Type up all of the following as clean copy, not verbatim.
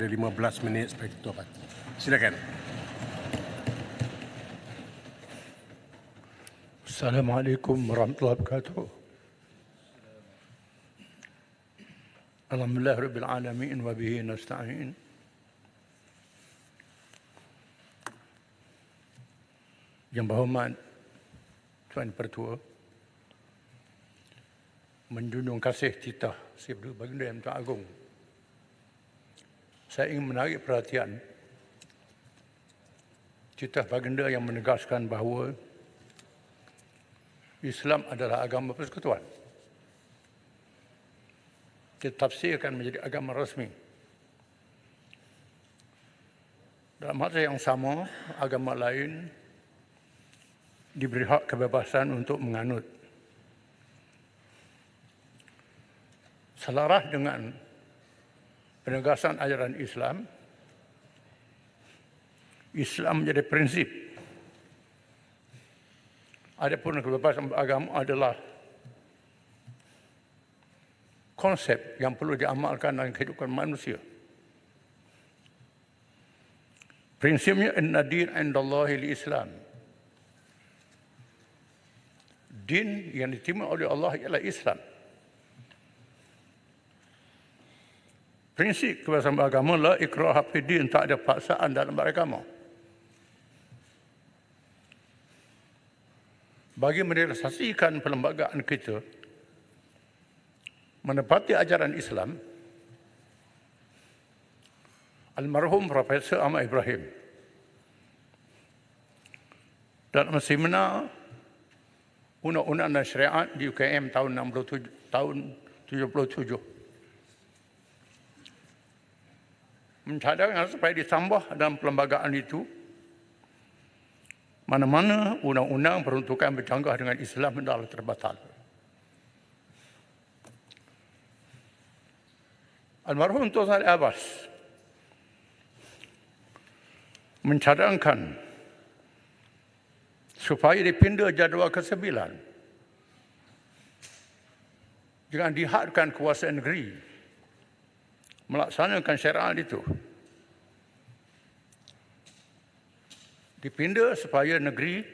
ada 15 minit supaya ketua parti. Silakan. Assalamualaikum warahmatullahi wabarakatuh. Alhamdulillah rabbil alamin wa bihi nasta'in. Yang berhormat Tuan Pertua, menjunjung kasih titah Si Baginda Yang Tuan Agong, saya ingin menarik perhatian titah Baginda yang menegaskan bahawa Islam adalah agama persekutuan. Ditafsirkan menjadi agama rasmi. Dalam masa yang sama, agama lain diberi hak kebebasan untuk menganut. Selaras dengan penegasan ajaran Islam, Islam menjadi prinsip. Adapun kebebasan beragama adalah konsep yang perlu diamalkan dalam kehidupan manusia. Prinsipnya, inna din indallahi al-Islam. Din yang diterima oleh Allah ialah Islam. Prinsip kebebasan beragama, la ikraha fid din, tak ada paksaan dalam beragama. Bagi merealisasikan perlembagaan kita menepati ajaran Islam, almarhum Profesor Ahmad Ibrahim dalam seminar Undang-Undang dan Syariat di UKM tahun 77 mencadangkan supaya ditambah dalam perlembagaan itu mana-mana undang-undang peruntukan bercanggah dengan Islam adalah terbatal. Almarhum Tun Sri Abbas mencadangkan supaya dipindah jadual ke-9. Jangan dihadkan kuasa negeri melaksanakan syariat itu. Dipindah supaya negeri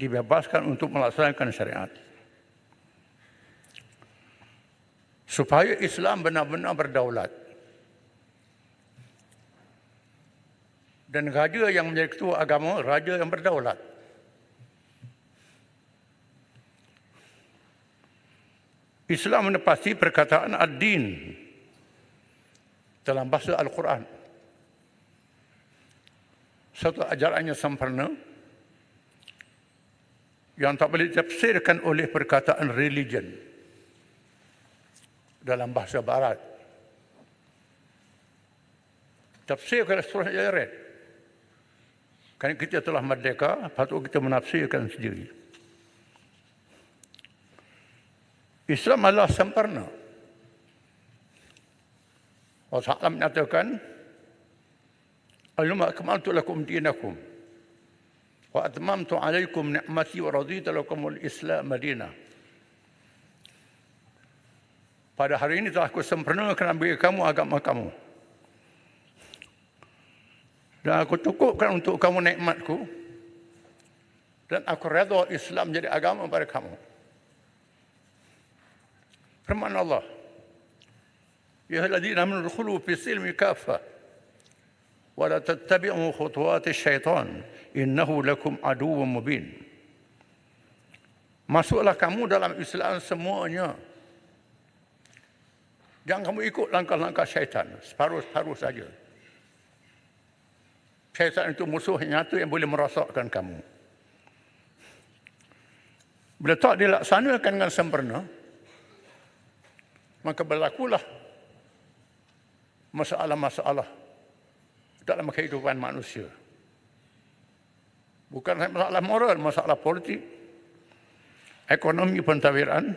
dibebaskan untuk melaksanakan syariat. Supaya Islam benar-benar berdaulat. Dan raja yang menjadi ketua agama, raja yang berdaulat. Islam menepati perkataan ad-din dalam bahasa Al-Quran. Satu ajarannya sempurna yang tak boleh ditafsirkan oleh perkataan religion dalam bahasa Barat. Tafsirkan surah Al-Yared. Kerana kita telah merdeka, patut kita menafsirkan sendiri. Islam adalah sempurna. Allah Ta'ala menyatakan, Al-yawma akmaltu lakum dinakum wa atmamtu alaikum ni'mati wa raditu lakumul Islam madinah. Pada hari ini telah aku sempurnakan bagi kamu agama kamu. Dan aku cukupkan untuk kamu nikmatku. Dan aku redha Islam menjadi agama pada kamu. Firman Allah, Ya alladzina amanu udkhulu fi silmi kaffah wa la tattabi'u khutuwati syaitan innahu lakum aduwwun mubin. Masuklah kamu dalam Islam semuanya. Jangan kamu ikut langkah-langkah syaitan, separuh-separuh saja. Syaitan itu musuh nyata yang boleh merosakkan kamu. Bila tak dilaksanakan dengan sempurna, maka berlakulah masalah-masalah dalam kehidupan manusia. Bukan masalah moral, masalah politik, ekonomi pentadbiran,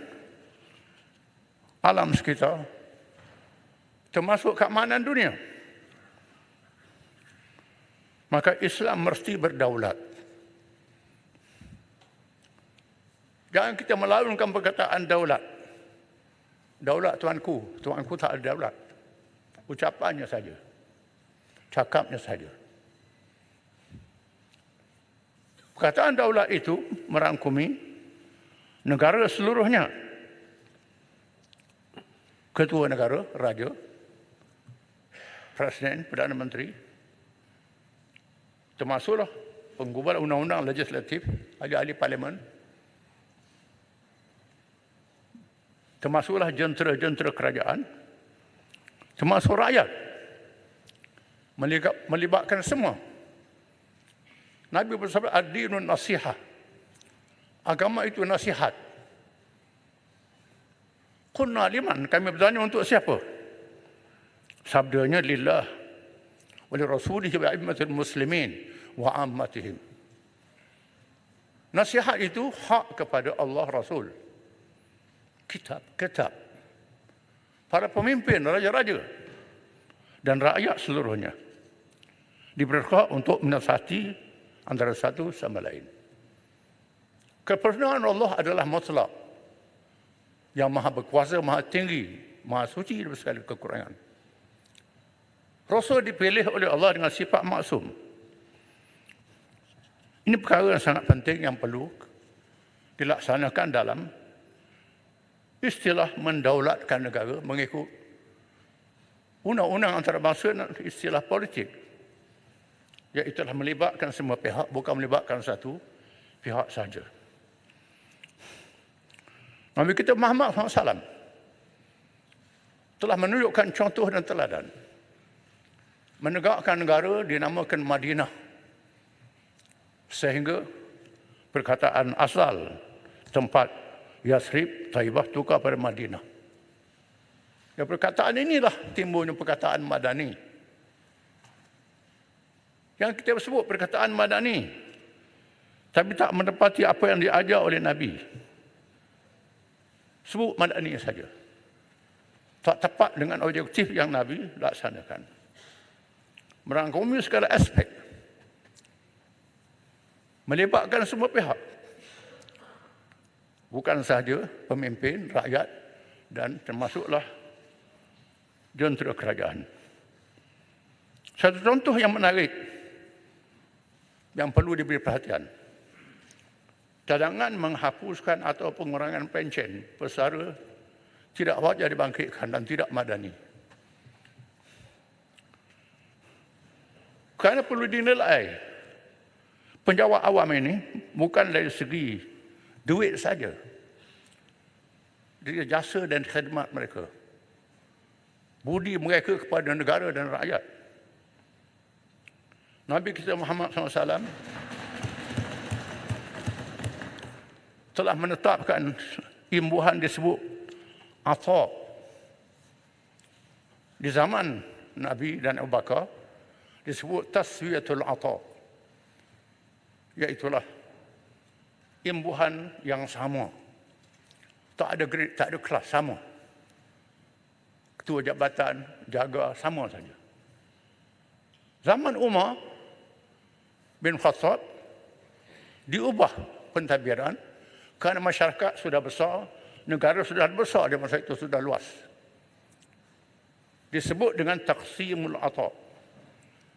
alam sekitar, termasuk keamanan dunia. Maka Islam mesti berdaulat. Jangan kita melawankan perkataan daulat. Daulat tuanku tak ada daulat. Ucapannya saja. cakapnya saja. Perkataan daulat itu merangkumi negara seluruhnya. Ketua negara, raja, presiden, Perdana Menteri, termasuklah penggugat undang-undang legislatif, ahli-ahli parlimen, termasuklah jentera-jentera kerajaan, termasuk rakyat, melibatkan semua. Nabi bersabda, ad-dinun nasihah. Agama itu nasihat. Qulna liman, kami bertanya untuk siapa? Sabdanya lillah wa li rasulihi wa a'immatil muslimin wa ammatihim. Nasihat itu hak kepada Allah Rasul. Kitab. Para pemimpin, raja-raja dan rakyat seluruhnya diberi hak untuk menasihati antara satu sama lain. Kebenaran Allah adalah mutlak, yang maha berkuasa, maha tinggi, maha suci dari segala kekurangan. Rasul dipilih oleh Allah dengan sifat maksum. Ini perkara yang sangat penting yang perlu dilaksanakan dalam istilah mendaulatkan negara mengikut undang-undang antarabangsa dan istilah politik, iaitu melibatkan semua pihak, bukan melibatkan satu pihak saja. Nabi kita Muhammad SAW telah menunjukkan contoh dan teladan menegakkan negara dinamakan Madinah, sehingga perkataan asal tempat Yathrib, Taibah tukar pada Madinah. Dan perkataan inilah timbulnya perkataan Madani, yang kita sebut perkataan Madani, tapi tak menepati apa yang diajar oleh Nabi. Sebut Madani saja, tak tepat dengan objektif yang Nabi laksanakan. Merangkumi segala aspek, melibatkan semua pihak, bukan sahaja pemimpin, rakyat dan termasuklah jentera kerajaan. Satu contoh yang menarik yang perlu diberi perhatian, cadangan menghapuskan atau pengurangan pencen pesara tidak wajar dibangkitkan dan tidak madani. Kerana perlu dinilai penjawat awam ini bukan dari segi duit saja, dari jasa dan khidmat mereka, budi mereka kepada negara dan rakyat. Nabi kita Muhammad SAW telah menetapkan imbuhan disebut atha di zaman Nabi dan Abu Bakar, disebut taswiyatul atha, iaitulah imbuhan yang sama, tak ada grade, tak ada kelas, sama. Ketua jabatan, jaga, sama saja. Zaman Umar bin Khattab diubah pentadbiran kerana masyarakat sudah besar, negara sudah besar di masa itu, sudah luas. Disebut dengan taqsimul atha,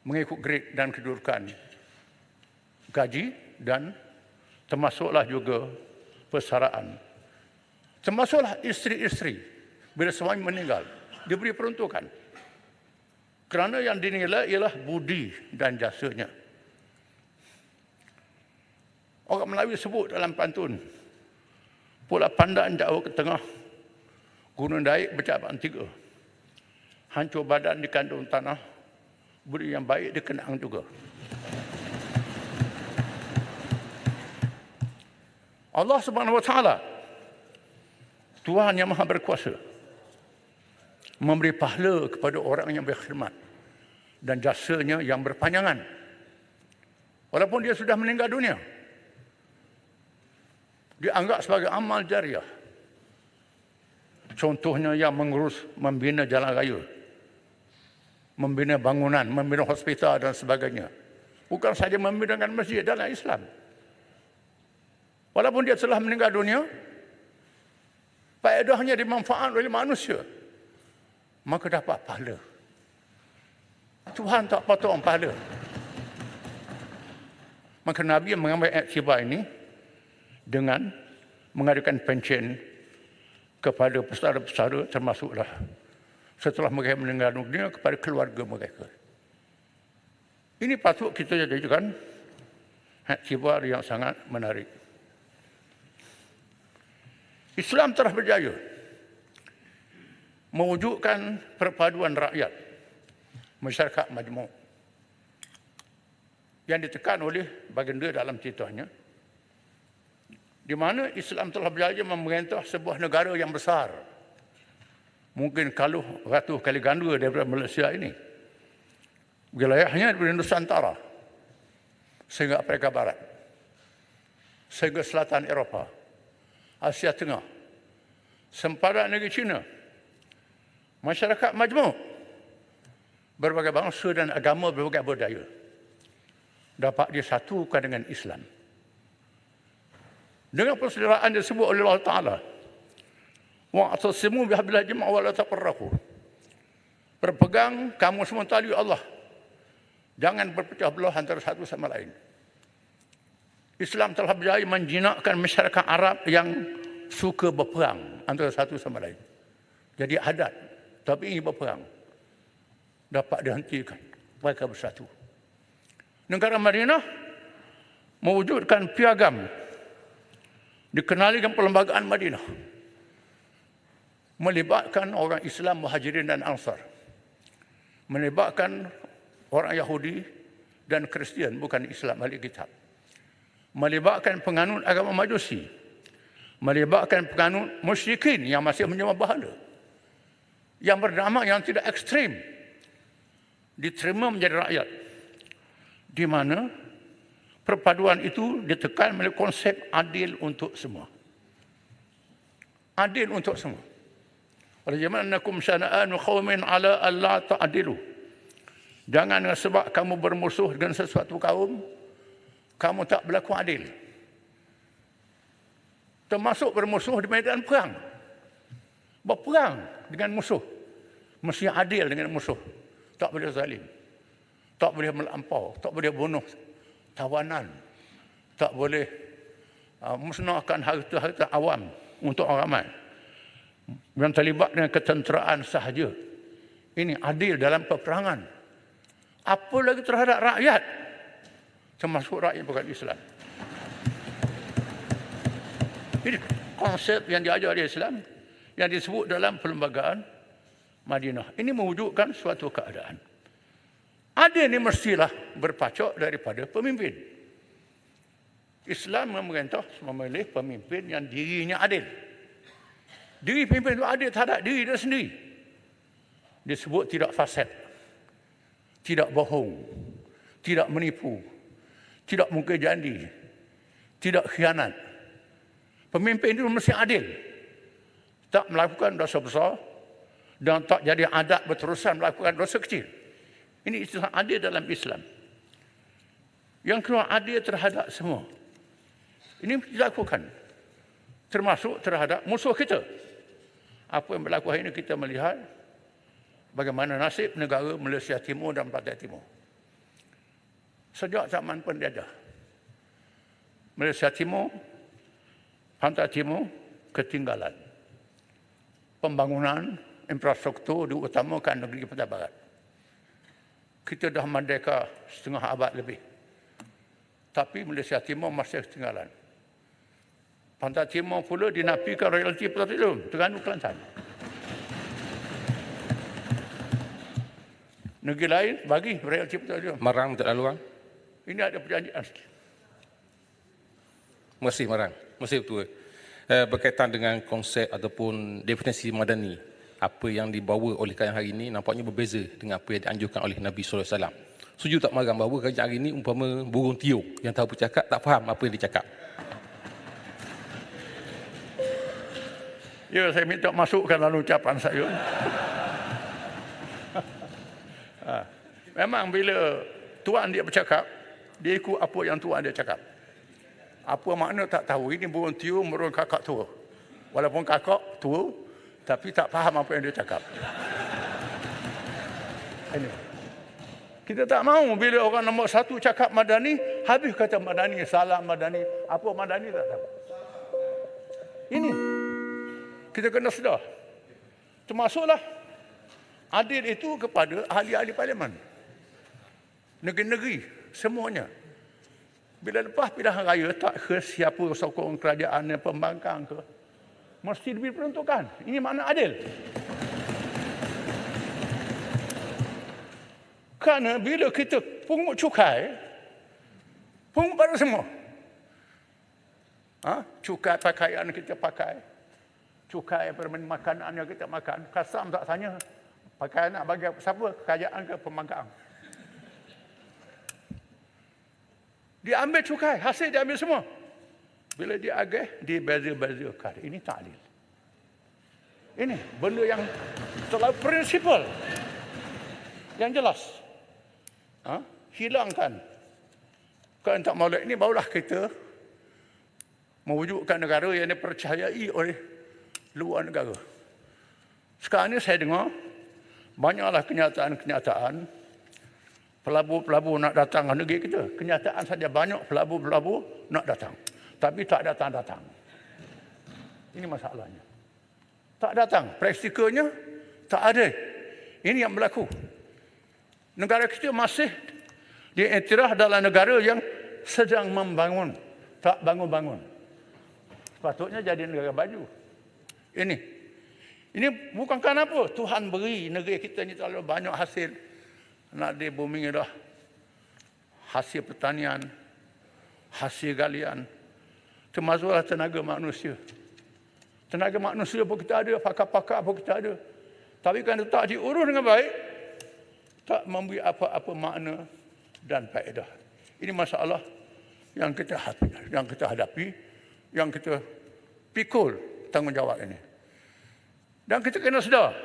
mengikut grade dan kedudukan, gaji dan termasuklah juga persaraan. Termasuklah isteri-isteri bila suami meninggal diberi peruntukan, kerana yang dinilai ialah budi dan jasanya. Orang Melayu sebut dalam pantun, pula pandaan jauh ke tengah, gunung Daik bercabang 3. Hancur badan di kandung tanah, budi yang baik dikenang juga. Allah Subhanahu Wa Taala, Tuhan yang Maha Berkuasa, memberi pahala kepada orang yang berkhidmat dan jasanya yang berpanjangan, walaupun dia sudah meninggal dunia. Dianggap sebagai amal jariah. Contohnya yang mengurus, membina jalan raya, membina bangunan, membina hospital dan sebagainya. Bukan saja membinakan masjid dalam Islam. Walaupun dia telah meninggal dunia, faedahnya dimanfaatkan oleh manusia, maka dapat pahala. Tuhan tak potong pahala. Maka Nabi mengambil iktibar ini dengan mengadakan pencen kepada pesara-pesara, termasuklah setelah mereka meninggal dunia kepada keluarga mereka. Ini patut kita jadikan iktibar yang sangat menarik. Islam telah berjaya mewujudkan perpaduan rakyat, masyarakat majmuk yang ditekan oleh baginda dalam ceritanya, di mana Islam telah berjaya memerintah sebuah negara yang besar, mungkin ratus kali ganda daripada Malaysia ini. Wilayahnya dari Nusantara sehingga Afrika Barat, sehingga selatan Eropah, Asia Tengah, sempadan negeri China, masyarakat majmuk, berbagai bangsa dan agama, berbagai budaya, dapat disatukan dengan Islam. Dengan persaudaraan disebut oleh Allah Ta'ala, wa'tasimu bihablillah jami'an wa la tafarraqu. Berpegang kamu semua tali Allah, jangan berpecah belah antara satu sama lain. Islam telah berjaya menjinakkan masyarakat Arab yang suka berperang antara satu sama lain. Jadi adat, tapi ini berperang, dapat dihentikan, mereka bersatu. Negara Madinah mewujudkan piagam, dikenali dengan Perlembagaan Madinah, melibatkan orang Islam, Muhajirin dan Ansar, melibatkan orang Yahudi dan Kristian, bukan Islam ahli kitab, melibatkan penganut agama Majusi, melibatkan penganut musyrikin yang masih menyembah berhala, yang berdamai, yang tidak ekstrim, diterima menjadi rakyat, di mana perpaduan itu ditekan melalui konsep adil untuk semua. Adil untuk semua. Waja'alnakum syana'an qaumin 'ala alla ta'dilu. Jangan sebab kamu bermusuh dengan sesuatu kaum, kamu tak berlaku adil. Termasuk bermusuh di medan perang. Berperang dengan musuh, mesti adil dengan musuh. Tak boleh zalim, tak boleh melampau, tak boleh bunuh tawanan, tak boleh musnahkan harta-harta awam untuk orang ramai, yang terlibat dengan ketenteraan sahaja. Ini adil dalam peperangan. Apa lagi terhadap rakyat, termasuk rakyat bukan Islam. Ini konsep yang diajar oleh Islam, yang disebut dalam Perlembagaan Madinah. Ini mewujudkan suatu keadaan. Adil ini mestilah berpacok daripada pemimpin. Islam memerintah memilih pemimpin yang dirinya adil. Diri pemimpin itu adil terhadap diri dia sendiri. Disebut tidak fasad, tidak bohong, tidak menipu, tidak mungkir janji, tidak khianat. Pemimpin itu mesti adil, tak melakukan dosa besar dan tak jadi adat berterusan melakukan dosa kecil. Ini istilah adil dalam Islam. Yang kedua, adil terhadap semua. Ini dilakukan, termasuk terhadap musuh kita. Apa yang berlaku hari ini, kita melihat bagaimana nasib negara Malaysia Timur dan Pantai Timur. Sejak zaman penjajah, Malaysia Timur, Pantai Timur ketinggalan. Pembangunan infrastruktur diutamakan negeri Pantai Barat. Kita dah merdeka setengah abad lebih, tapi Malaysia Timur masih ketinggalan. Pantai Timur pula dinafikan royalti petroleum, Terengganu, Kelantan. Negeri lain bagi royalti petroleum. Marang tak lalu, Ini ada perjanjian. Masih marang, masih betul. Berkaitan dengan konsep ataupun definisi madani, apa yang dibawa oleh kajian hari ini nampaknya berbeza dengan apa yang dianjurkan oleh Nabi SAW. Setuju tak marang bahawa kajian hari ini umpama burung tiup yang tahu bercakap tak faham apa yang dicakap? Ya, saya minta masukkan dalam ucapan saya. Memang bila tuan dia bercakap, dia ikut apa yang tuan dia cakap. Apa makna tak tahu. Ini burung tiup, burung kakak tua. Walaupun kakak tua, tapi tak faham apa yang dia cakap. Ini. Kita tak mahu bila orang nombor satu cakap Madani, habis kata Madani, salah Madani. Apa Madani tak tahu. Ini kita kena sedar. Termasuklah adil itu kepada ahli-ahli parlimen. Negeri-negeri, semuanya. Bila lepas pilihan raya, tak ke siapa sokong kerajaan yang pembangkang ke, mesti diperuntukkan. Ini makna adil. Kerana bila kita pungut cukai, pungut pada semua. Cukai pakaian kita pakai, cukai makanan yang kita makan. Kasam tak tanya, pakaian nak bagi siapa? Kerajaan ke pembangkang? Dia ambil cukai, hasil dia ambil semua. Bila dia agih, dia beza-bezakan. Ini tak adil. Ini benda yang terlalu prinsipal. Yang jelas. Hilangkan. Kalau tak mahu ini, barulah kita mewujudkan negara yang dipercayai oleh luar negara. Sekarang ni saya dengar, banyaklah kenyataan-kenyataan pelabur-pelabur nak datang ke negeri kita. Kenyataan saja banyak pelabur-pelabur nak datang. Tapi tak datang-datang. Ini masalahnya. Tak datang. Praktikalnya tak ada. Ini yang berlaku. Negara kita masih diiktiraf dalam negara yang sedang membangun. Tak bangun-bangun. Sepatutnya jadi negara baju. Ini bukan kerana apa. Tuhan beri negeri kita ni terlalu banyak hasil. Nak di bumi dah. Hasil pertanian. Hasil galian. Termasuklah tenaga manusia. Tenaga manusia pun kita ada. Pakar-pakar pun kita ada. Tapi kan tak diurus dengan baik. Tak memberi apa-apa makna dan faedah. Ini masalah yang kita hadapi, yang kita pikul tanggungjawab ini. Dan kita kena sedar,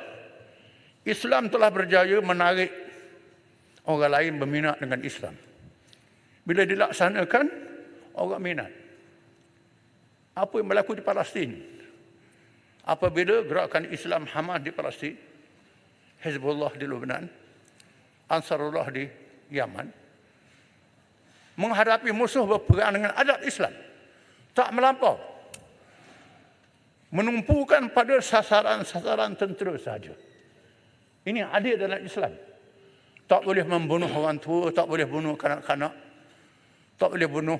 Islam telah berjaya menarik orang lain berminat dengan Islam. Bila dilaksanakan, orang minat. Apa yang berlaku di Palestin? Apabila gerakan Islam Hamas di Palestin, Hezbollah di Lebanon, Ansarullah di Yaman, menghadapi musuh berperang dengan adat Islam, tak melampau, menumpukan pada sasaran-sasaran tentera sahaja. Ini adil dalam Islam. Tak boleh membunuh orang tua, tak boleh bunuh kanak-kanak, tak boleh bunuh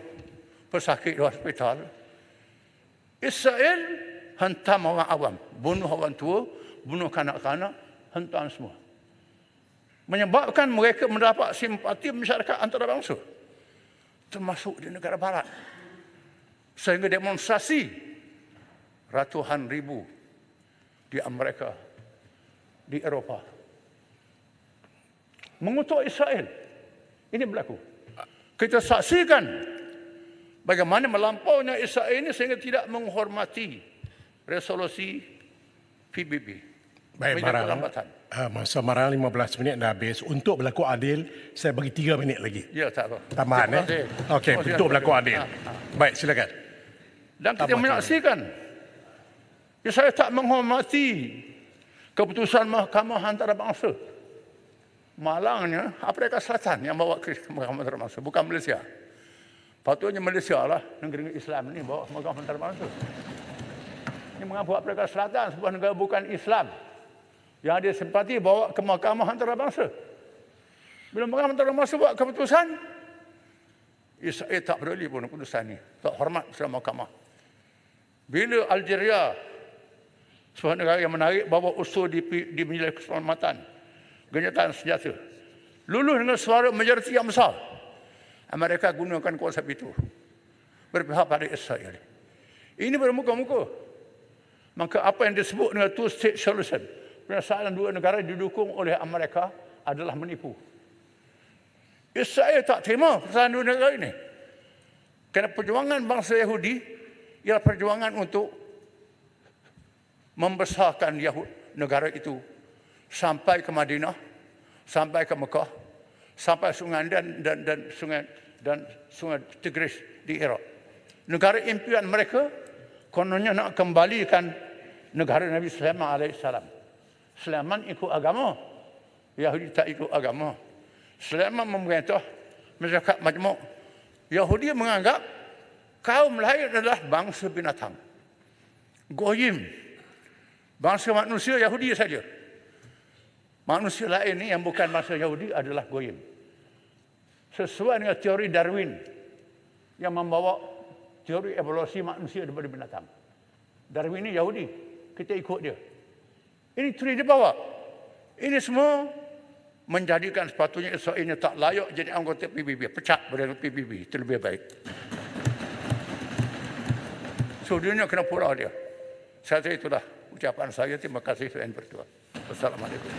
pesakit di hospital. Israel hentam orang awam, bunuh orang tua, bunuh kanak-kanak, hentam semua. Menyebabkan mereka mendapat simpati masyarakat antarabangsa, termasuk di negara barat. Sehingga demonstrasi ratusan ribu di Amerika, di Eropah, mengutuk Israel. Ini berlaku. Kita saksikan bagaimana melampaunya Israel ini sehingga tidak menghormati resolusi PBB. Baik, masa marang 15 minit dah habis. Untuk berlaku adil, saya bagi 3 minit lagi. Ya, tak apa. Tambahan, Okey, untuk berlaku adil. Baik, silakan. Dan kita menyaksikan, saya tak menghormati keputusan Mahkamah Antarabangsa. Malangnya, Afrika Selatan yang bawa ke Mahkamah Antarabangsa, bukan Malaysia. Patutnya Malaysia lah, negeri Islam ni bawa ke Mahkamah Antarabangsa. Ini mengapa Afrika Selatan, sebuah negara bukan Islam, yang ada simpati bawa ke Mahkamah Antarabangsa. Bila Mahkamah Antarabangsa buat keputusan, Israel tak peduli pun keputusan ini. Tak hormat sama mahkamah. Bila Algeria, sebuah negara yang menarik bawa usul di Majlis Keselamatan Gencatan Senjata, luluh dengan suara majoriti yang besar, Amerika gunakan kuasa itu berpihak pada Israel. Ini bermuka-muka. Maka apa yang disebut dengan two-state solution, penyelesaian dua negara didukung oleh Amerika, adalah menipu. Israel tak terima penyelesaian dua negara ini. Kerana perjuangan bangsa Yahudi ialah perjuangan untuk membesarkan negara itu sampai ke Madinah, sampai ke Mekah, sampai sungai dan sungai Tigris di Iraq. Negara impian mereka kononnya nak kembalikan negara Nabi Sulaiman AS. Sulaiman ikut agama, Yahudi tak ikut agama. selama memerintah masyarakat majmuk, Yahudi menganggap kaum lain adalah bangsa binatang. Goyim, bangsa manusia Yahudi saja. Manusia lain ni yang bukan bangsa Yahudi adalah goyim. Sesuai dengan teori Darwin yang membawa teori evolusi manusia daripada binatang. Darwin ni Yahudi, kita ikut dia. Ini teori dia bawa. Ini semua menjadikan sepatutnya Israel ini tak layak jadi anggota PBB. Pecat dari PBB, itu lebih baik. So dunia kena pula dia. Saya itulah ucapan saya. Terima kasih Tuan Pertua. Wassalamualaikum.